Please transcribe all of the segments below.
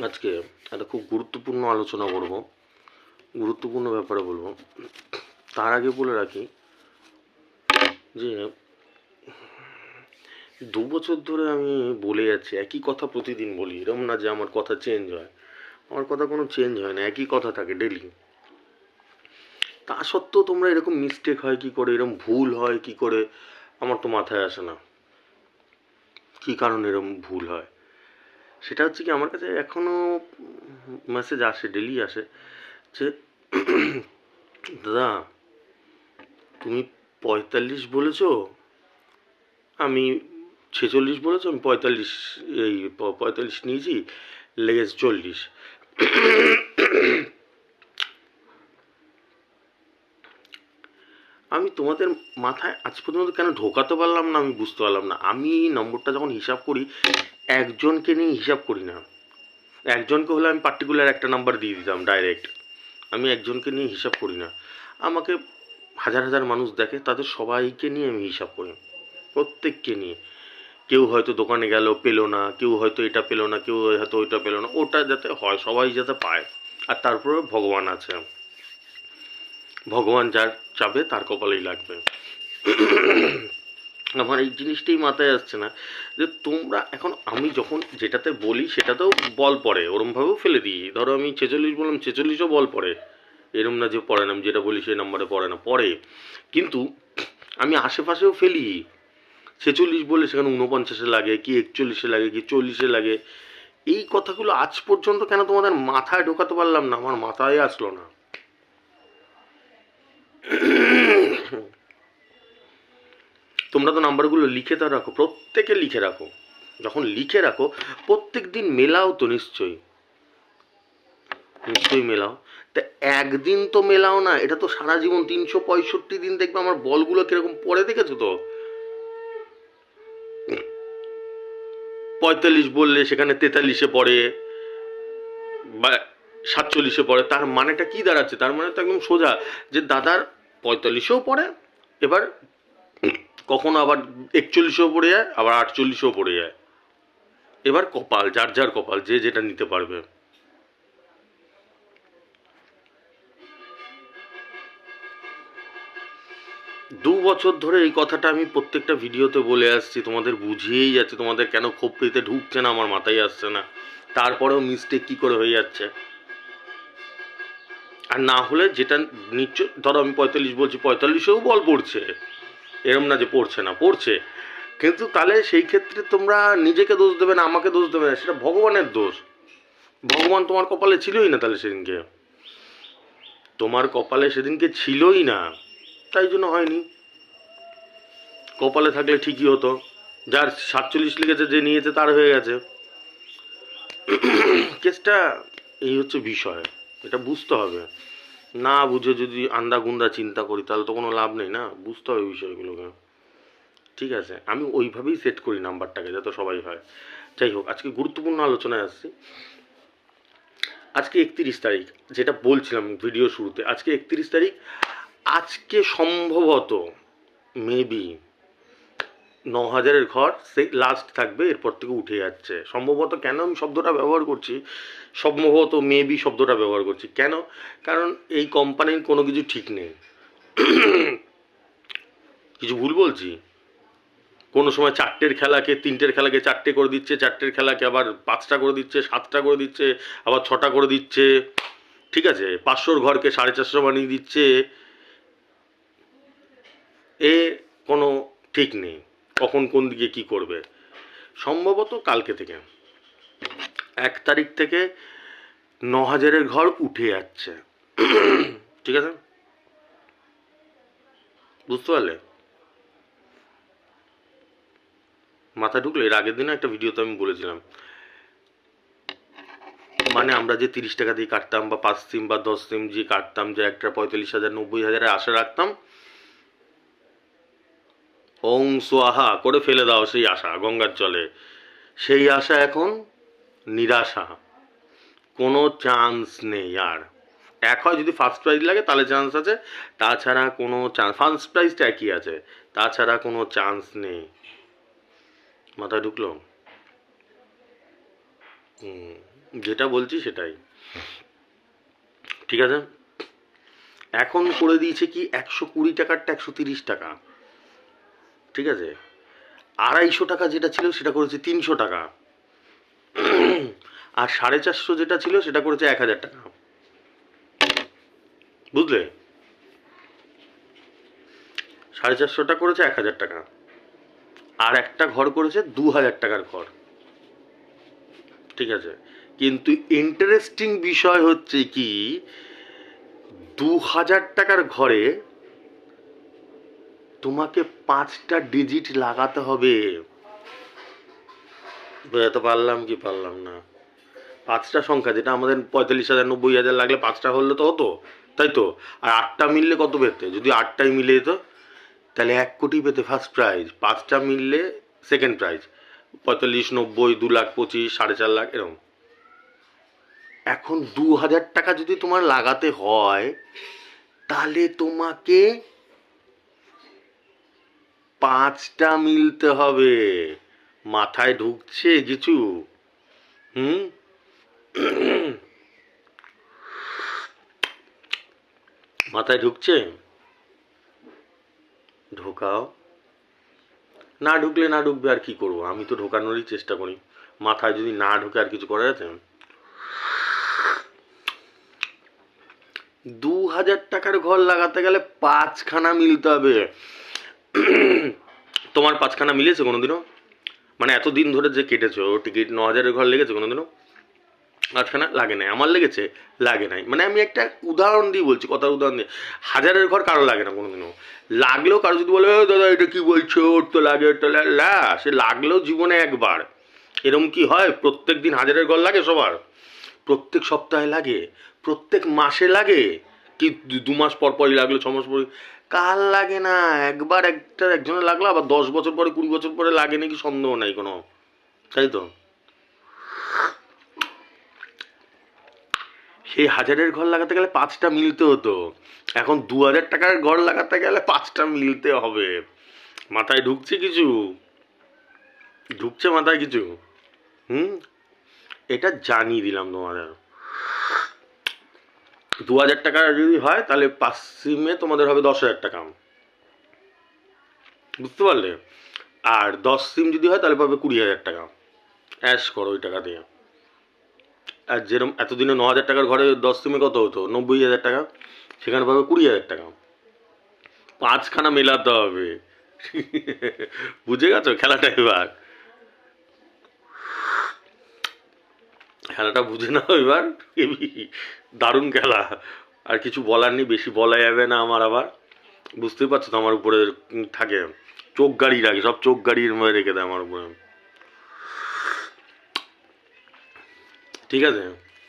আজকে একটা খুব গুরুত্বপূর্ণ আলোচনা করব, গুরুত্বপূর্ণ ব্যাপারে বলবো। তার আগে বলে রাখি যে 2 বছর ধরে আমি বলে যাচ্ছি একই কথা, প্রতিদিন বলি। এরকম না যে আমার কথা চেঞ্জ হয়, আমার কথা কোনো চেঞ্জ হয় না, একই কথা থাকে ডেলি। তা সত্ত্বেও তোমরা এরকম মিস্টেক হয় কি করে, এরকম ভুল হয় কি করে, আমার তো মাথায় আসে না কি কারণে এরকম ভুল হয়। সেটা হচ্ছে কি, আমার কাছে এখনও মেসেজ আসে, ডেলি আসে যে দাদা তুমি 45 বলেছো, আমি 46 বলেছো, আমি 45, এই 45 নিয়েছি, লেগেছে 40। আমি তোমাদের মাথায় আজ পর্যন্ত কেন ঢোকাতে পারলাম না, আমি বুঝতে পারলাম না। আমি নম্বরটা যখন হিসাব করি, একজনকে নিয়ে হিসাব করি না। একজনকে হলে আমি পার্টিকুলার একটা নাম্বার দিয়ে দিতাম ডাইরেক্ট। আমি একজনকে নিয়ে হিসাব করি না। আমাকে হাজার হাজার মানুষ দেখে, তাদের সবাইকে নিয়ে আমি হিসাব করি, প্রত্যেককে নিয়ে। কেউ হয়তো দোকানে গেল পেলো না, কেউ হয়তো এটা পেলো না, কেউ হয়তো ওইটা পেলো না। ওটা যাতে হয়, সবাই যাতে পায়। আর তারপরে ভগবান আছে, ভগবান যার চাবে তার কপালেই লাগবে। আমার এই জিনিসটাই মাথায় আসছে না যে তোমরা এখন, আমি যখন যেটাতে বলি সেটাতেও বল পড়ে, ওরমভাবেও ফেলে দিই। ধরো আমি 46 বললাম, 46ও বল পড়ে, এরম না যে পড়ে না। আমি যেটা বলি সেই নাম্বারে পড়ে না, পড়ে। কিন্তু আমি আশেপাশেও ফেলি। 46 বলে সেখানে 49-এ লাগে, কি 41-এ লাগে, কি 40-এ লাগে। এই কথাগুলো আজ পর্যন্ত কেন তোমাদের মাথায় ঢোকাতে পারলাম না, আমার মাথায় আসলো না। তোমরা তো নাম্বারগুলো লিখে তো রাখো, প্রত্যেকে লিখে রাখো। যখন লিখে রাখো, প্রত্যেক দিন মেলাও তো নিশ্চয়ই, নিশ্চয়ই মেলাও। তা একদিন তো মেলাও না, এটা তো সারা জীবন 365 দিন দেখবে আমার বলগুলো কিরকম পড়ে, দেখেছো তো। 45 বললে সেখানে 43-এ পড়ে বা 47-এ পড়ে। তার মানেটা কি দাঁড়াচ্ছে? তার মানে তো একদম সোজা যে দাদার 45-এও পড়ে, এবার কখনো আবার 41-এও পড়ে যায়, আবার 48-এও পড়ে যায়। এবার কপাল, যার যার কপাল, যে যেটা নিতে পারবে। 2 বছর ধরে এই কথাটা আমি প্রত্যেকটা ভিডিওতে বলে আসছি, তোমাদের বুঝিয়েই যাচ্ছে, তোমাদের কেন খোপড়িতে ঢুকছে না আমার মাথায় আসছে না। তারপরেও মিস্টেক কি করে হয়ে যাচ্ছে। আর না হলে যেটা নিশ্চয়, ধরো আমি 45 বলছি, 45-এও বল পড়ছে, এরম না যে পড়ছে না, পড়ছে। কিন্তু তাহলে সেই ক্ষেত্রে তোমরা নিজেকে দোষ দেবে না, আমাকে দোষ দেবে না, সেটা ভগবানের দোষ। ভগবান তোমার কপালে ছিলই না তাহলে সেদিনকে, তোমার কপালে সেদিনকে ছিলই না, তাই জন্য হয়নি। কপালে থাকলে ঠিকই হতো। যার 47 লিখেছে, যে নিয়েছে তার হয়ে গেছে। কেসটা এই হচ্ছে বিষয়, এটা বুঝতে হবে। না বুঝে যদি আন্দা গুন্দা চিন্তা করি তাহলে তো কোনো লাভ নেই না, বুঝতে হবে বিষয়গুলোকে। ঠিক আছে, আমি ওইভাবেই সেট করি নাম্বারটাকে যাতে সবাই হয়। যাই হোক, আজকে গুরুত্বপূর্ণ আলোচনায় আসছি। আজকে 31 তারিখ, যেটা বলছিলাম ভিডিও শুরুতে, আজকে 31 তারিখ। আজকে সম্ভবত, মেবি 9,000-এর ঘর সেই লাস্ট থাকবে, এরপর থেকে উঠে যাচ্ছে সম্ভবত। কেন আমি শব্দটা ব্যবহার করছি সম্ভবত, মেবি শব্দটা ব্যবহার করছি কেন? কারণ এই কোম্পানির কোনো কিছু ঠিক নেই। কিছু ভুল বলছি? কোনো সময় 4টের খেলাকে 3টের খেলাকে 4টে করে দিচ্ছে, 4টের খেলাকে আবার 5টা করে দিচ্ছে, 7টা করে দিচ্ছে, আবার 6টা করে দিচ্ছে। ঠিক আছে, 500-র ঘরকে 450 বানিয়ে দিচ্ছে। এ কোনো ঠিক নেই, কখন কোন দিকে কি করবে। সম্ভবত কালকে থেকে, 1 তারিখ থেকে 9,000-এর ঘর উঠে যাচ্ছে। ঠিক আছে, বুঝতে পারলে? মাথা ঢুকলো? এর আগের দিনে একটা ভিডিওতে আমি বলেছিলাম, মানে আমরা যে 30 টাকা দিয়ে কাটতাম, বা 5 সিম বা 10 সিম যে কাটতাম, যে একটা 45,000 90,000-এর আশা রাখতাম, ওং সোয়াহা করে ফেলে দাও সেই আশা গঙ্গার জলে। সেই আশা এখন নিরাশা, কোনো চান্স নেই আর। এক হয় যদি ফার্স্ট প্রাইজ লাগে তাহলে চান্স আছে, তাছাড়া কোনো চান্স, ফার্স্ট প্রাইজটা একই আছে, তাছাড়া কোনো চান্স নেই। মাথায় ঢুকলো? যেটা বলছি সেটাই ঠিক আছে। এখন করে দিয়েছে কি 120 টাকারটা 130 টাকা, ঠিক আছে। 250 টাকা যেটা ছিল সেটা করেছে 300 টাকা, আর 450 যেটা ছিল সেটা করেছে 1000 টাকা, বুঝলে? 450টা করেছে 1000 টাকা, আর একটা ঘর করেছে 2000 টাকার ঘর, ঠিক আছে। কিন্তু ইন্টারেস্টিং বিষয় হচ্ছে কি 2000 টাকার ঘরে তোমাকে 5টা ডিজিট লাগাতে হবে। বোঝাতে পারলাম কি পারলাম না? 5টা সংখ্যা, যেটা আমাদের 45,000 90,000 লাগলে 5টা হলে তো হতো, তাই তো? আর 8টা মিললে কত পেতে? যদি 8টাই মিলে যেত তাহলে 1 কোটি পেতে ফার্স্ট প্রাইজ, 5টা মিললে সেকেন্ড প্রাইজ, 45 90 2,25,000 4.5 লাখ এরকম। এখন 2000 টাকা যদি তোমার লাগাতে হয় তাহলে তোমাকে 5টা মিলতে হবে। মাথায় ঢুকছে কিছু? হুম? মাথায় ঢুকছে? ঢোকাও। না ঢুকলে না ঢুকবে, আর কি করবো? আমি তো ঢোকানোরই চেষ্টা করি। মাথায় যদি না ঢুকে আর কিছু করা যাচ্ছে? 2000 টাকার ঘর লাগাতে গেলে 5খানা মিলতে হবে। তোমার 5খানা মিলেছে কোনোদিনও? মানে এতদিন ধরে যে কেটেছো টিকিট, 9000-এর ঘর লেগেছে কোনোদিনও? 5খানা লাগে নাই। আমার লেগেছে? লাগে নাই। মানে আমি একটা উদাহরণ দিয়ে বলছি, কথার উদাহরণ দিয়ে। 1000-এর ঘর কারো লাগে না কোনোদিনও। লাগলেও কারো যদি বলে দাদা এটা কি বলছো, ওর তো লাগে, ওর তো লা, সে লাগলেও জীবনে একবার। এরম কি হয় প্রত্যেক দিন 1000-এর ঘর লাগে সবার? প্রত্যেক সপ্তাহে লাগে? প্রত্যেক মাসে লাগে? কি 2 মাস পর পরই লাগলো, 6 মাস পরে? কার লাগে না? একবার একজনের লাগলো, আবার 10 বছর পরে 20 বছর পরে লাগে নাকি সন্দেহ নাই কোনো, তাই তো? সেই 1000-এর ঘর লাগাতে গেলে 5টা মিলতে হতো, এখন 2000 টাকার ঘর লাগাতে গেলে 5টা মিলতে হবে। মাথায় ঢুকছে কিছু? ঢুকছে মাথায় কিছু? হুম? এটা জানিয়ে দিলাম তোমাদের। 2000 টাকা যদি হয় তাহলে 5 সিমে তোমাদের হবে 10,000 টাকা, বুঝতে পারলে? আর 10 সিম যদি হয় তাহলে পাবে 20,000 টাকা। অ্যাশ করো ওই টাকা দিয়ে। আর যেরকম এতদিনে 9,000 টাকার ঘরে 10 সিমে কত হতো? 90,000 টাকা। সেখানে পাবে 20,000 টাকা। 5খানা মেলাতে হবে। বুঝে গেছো খেলাটা এবার? খেলাটা বুঝে নাও এবার। দারুণ খেলা। আর কিছু বলার নেই, বেশি বলা যাবে না আমার আবার। বুঝতেই পারছো তো আমার উপরে থাকে, চোখ গাড়ি রাখে, সব চোখ গাড়ির মধ্যে রেখে দেয় আমার উপরে, ঠিক আছে?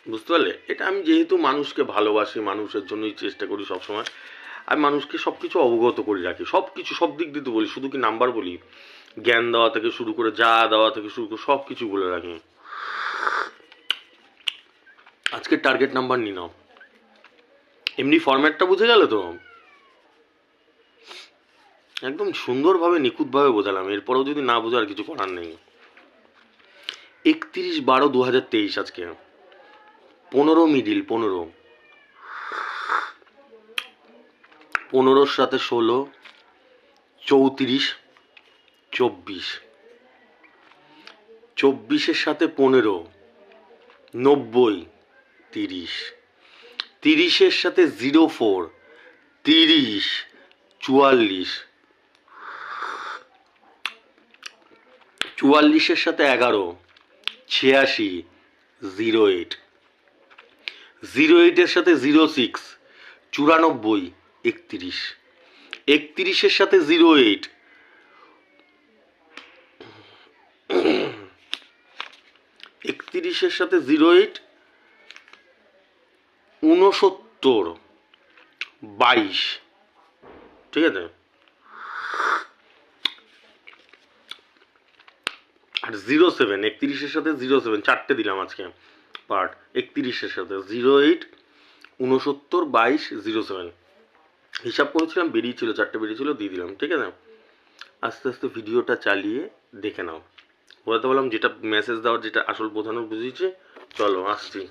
বুঝতে পারলে? এটা আমি যেহেতু মানুষকে ভালোবাসি, মানুষের জন্যই চেষ্টা করি সবসময়, আমি মানুষকে সব কিছু অবগত করে রাখি, সব কিছু সব দিক দিয়ে তো বলি, শুধু কি নাম্বার বলি, জ্ঞান দেওয়া থেকে শুরু করে, যা দেওয়া থেকে শুরু করে সব কিছু বলে রাখি। আজকের টার্গেট নাম্বার নিয়ে নাও। এমনি ফরম্যাটটা বুঝে গেলে তো? একদম সুন্দরভাবে নিখুঁতভাবে বোঝালাম, এরপরেও যদি না বোঝার কিছু করার নেই। 31/12/2023 আজকে। 15 মিডিল, 15 সাথে 16, 34, 24, 24-এর সাথে 15, 90, 30, 30-এর সাথে 04, 30, 44, 44-এর সাথে 11, 86, 08, 08-এর সাথে 06, 94, 31, 31-এর সাথে 08, 31-এর সাথে 08, 69, 22, ঠিক আছে? আর 07, 31-এর সাথে 07, 4টে দিলাম আজকে পার্ট। 31-এর সাথে 08, 69, 22, 07 হিসাব করেছিলাম, বেরিয়েছিল 4টে বেরিয়েছিল, দিয়ে দিলাম, ঠিক আছে? আস্তে আস্তে ভিডিওটা চালিয়ে দেখে নাও, বোঝাতে পারলাম যেটা মেসেজ দেওয়ার, যেটা আসল বোঝানোর বুঝিয়েছে। চলো আসছি।